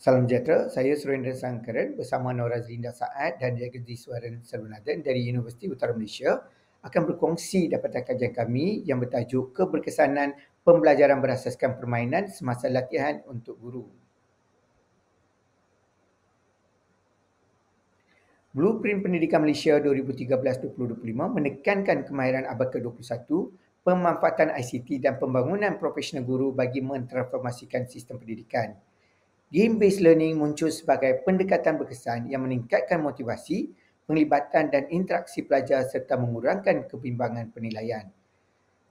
Salam sejahtera, saya Surendra Sangkaran bersama Nora Zlinda Saad dan Jagdiswaran Sarunathan dari Universiti Utara Malaysia akan berkongsi dapatan kajian kami yang bertajuk Keberkesanan Pembelajaran Berasaskan Permainan Semasa Latihan untuk Guru. Blueprint Pendidikan Malaysia 2013-2025 menekankan kemahiran abad ke-21, pemanfaatan ICT dan pembangunan profesional guru bagi mentransformasikan sistem pendidikan. Game-based learning muncul sebagai pendekatan berkesan yang meningkatkan motivasi, penglibatan dan interaksi pelajar serta mengurangkan kebimbangan penilaian.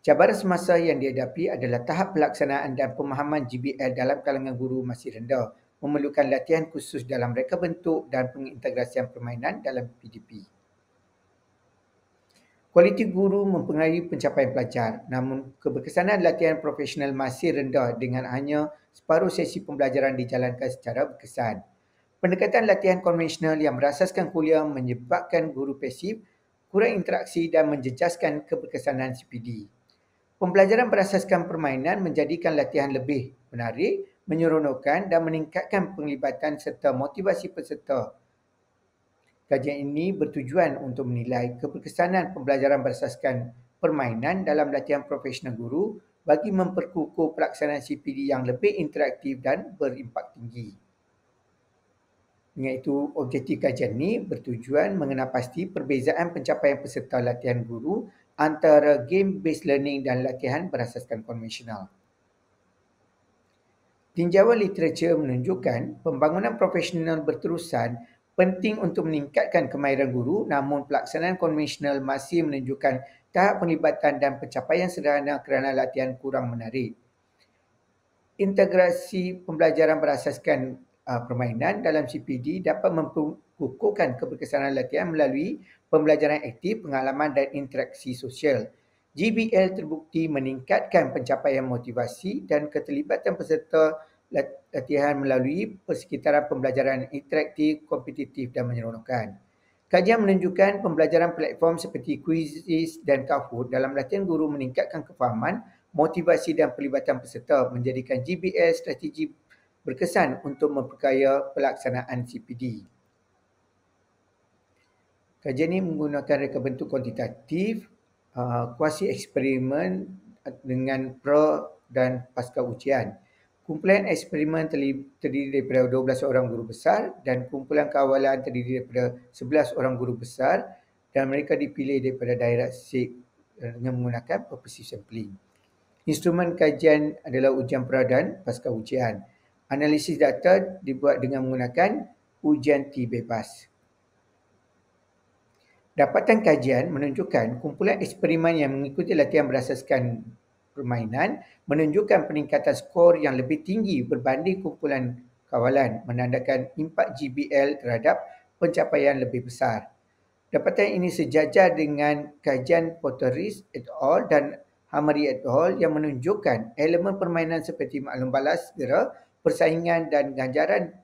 Cabaran semasa yang dihadapi adalah tahap pelaksanaan dan pemahaman GBL dalam kalangan guru masih rendah, memerlukan latihan khusus dalam reka bentuk dan pengintegrasian permainan dalam PDP. Kualiti guru mempengaruhi pencapaian pelajar, namun keberkesanan latihan profesional masih rendah dengan hanya separuh sesi pembelajaran dijalankan secara berkesan. Pendekatan latihan konvensional yang berasaskan kuliah menyebabkan guru pasif, kurang interaksi dan menjejaskan keberkesanan CPD. Pembelajaran berasaskan permainan menjadikan latihan lebih menarik, menyeronokkan dan meningkatkan penglibatan serta motivasi peserta. Kajian ini bertujuan untuk menilai keberkesanan pembelajaran berasaskan permainan dalam latihan profesional guru bagi memperkukuh pelaksanaan CPD yang lebih interaktif dan berimpak tinggi. Dengan itu, objektif kajian ini bertujuan mengenal pasti perbezaan pencapaian peserta latihan guru antara game-based learning dan latihan berasaskan konvensional. Tinjauan literatur menunjukkan pembangunan profesional berterusan penting untuk meningkatkan kemahiran guru, namun pelaksanaan konvensional masih menunjukkan tahap penglibatan dan pencapaian sederhana kerana latihan kurang menarik. Integrasi pembelajaran berasaskan permainan dalam CPD dapat memperkukuhkan keberkesanan latihan melalui pembelajaran aktif, pengalaman dan interaksi sosial. GBL terbukti meningkatkan pencapaian motivasi dan keterlibatan peserta latihan melalui persekitaran pembelajaran interaktif, kompetitif dan menyeronokkan. Kajian menunjukkan pembelajaran platform seperti Quizizz dan Kahoot dalam latihan guru meningkatkan kefahaman, motivasi dan pelibatan peserta, menjadikan GBL strategi berkesan untuk memperkaya pelaksanaan CPD. Kajian ini menggunakan reka bentuk kuantitatif, kuasi eksperimen dengan pra dan pasca ujian. Kumpulan eksperimen terdiri daripada 12 orang guru besar dan kumpulan kawalan terdiri daripada 11 orang guru besar dan mereka dipilih daripada daerah SIG dengan menggunakan purposive sampling. Instrumen kajian adalah ujian pra dan pasca ujian. Analisis data dibuat dengan menggunakan ujian T bebas. Dapatan kajian menunjukkan kumpulan eksperimen yang mengikuti latihan berasaskan permainan menunjukkan peningkatan skor yang lebih tinggi berbanding kumpulan kawalan, menandakan impak GBL terhadap pencapaian lebih besar. Dapatan ini sejajar dengan kajian Potteris et al. Dan Hamari et al. Yang menunjukkan elemen permainan seperti maklum balas segera, persaingan dan ganjaran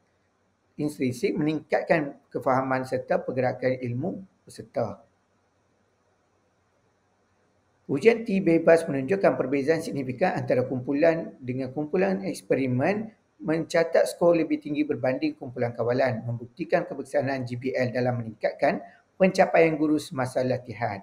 intrinsik meningkatkan kefahaman serta pergerakan ilmu peserta. Ujian T bebas menunjukkan perbezaan signifikan antara kumpulan dengan kumpulan eksperimen mencatat skor lebih tinggi berbanding kumpulan kawalan, membuktikan keberkesanan GBL dalam meningkatkan pencapaian guru semasa latihan.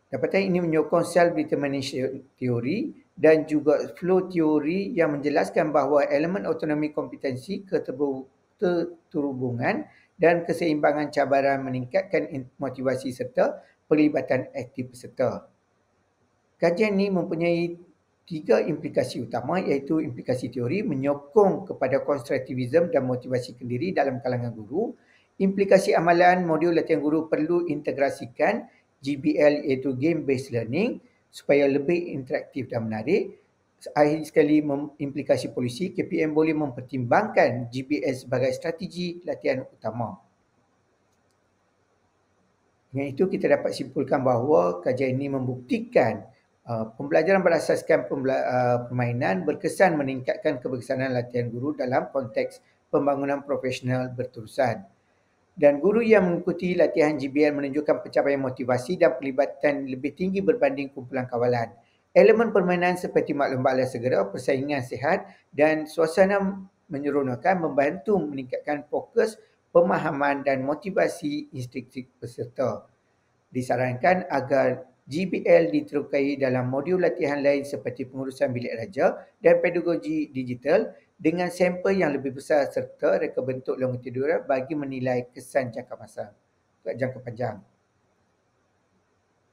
Dapatan ini menyokong self-determination theory dan juga flow theory yang menjelaskan bahawa elemen autonomi kompetensi, keterhubungan dan keseimbangan cabaran meningkatkan motivasi serta pelibatan aktif peserta. Kajian ini mempunyai 3 implikasi utama, iaitu implikasi teori menyokong kepada konstruktivisme dan motivasi kendiri dalam kalangan guru. Implikasi amalan, modul latihan guru perlu integrasikan GBL iaitu Game Based Learning supaya lebih interaktif dan menarik. Akhir sekali, implikasi polisi, KPM boleh mempertimbangkan GBL sebagai strategi latihan utama. Dengan itu, kita dapat simpulkan bahawa kajian ini membuktikan pembelajaran berasaskan permainan berkesan meningkatkan keberkesanan latihan guru dalam konteks pembangunan profesional berterusan. Dan guru yang mengikuti latihan GBL menunjukkan pencapaian motivasi dan pelibatan lebih tinggi berbanding kumpulan kawalan. Elemen permainan seperti maklum balas segera, persaingan sihat dan suasana menyeronokkan membantu meningkatkan fokus, pemahaman dan motivasi instruksi peserta. Disarankan agar GBL diterokai dalam modul latihan lain seperti pengurusan bilik raja dan pedagogi digital dengan sampel yang lebih besar serta reka bentuk longitudinal bagi menilai kesan jangka panjang.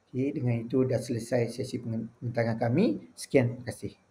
Okey, dengan itu dah selesai sesi pengentangan kami. Sekian, terima kasih.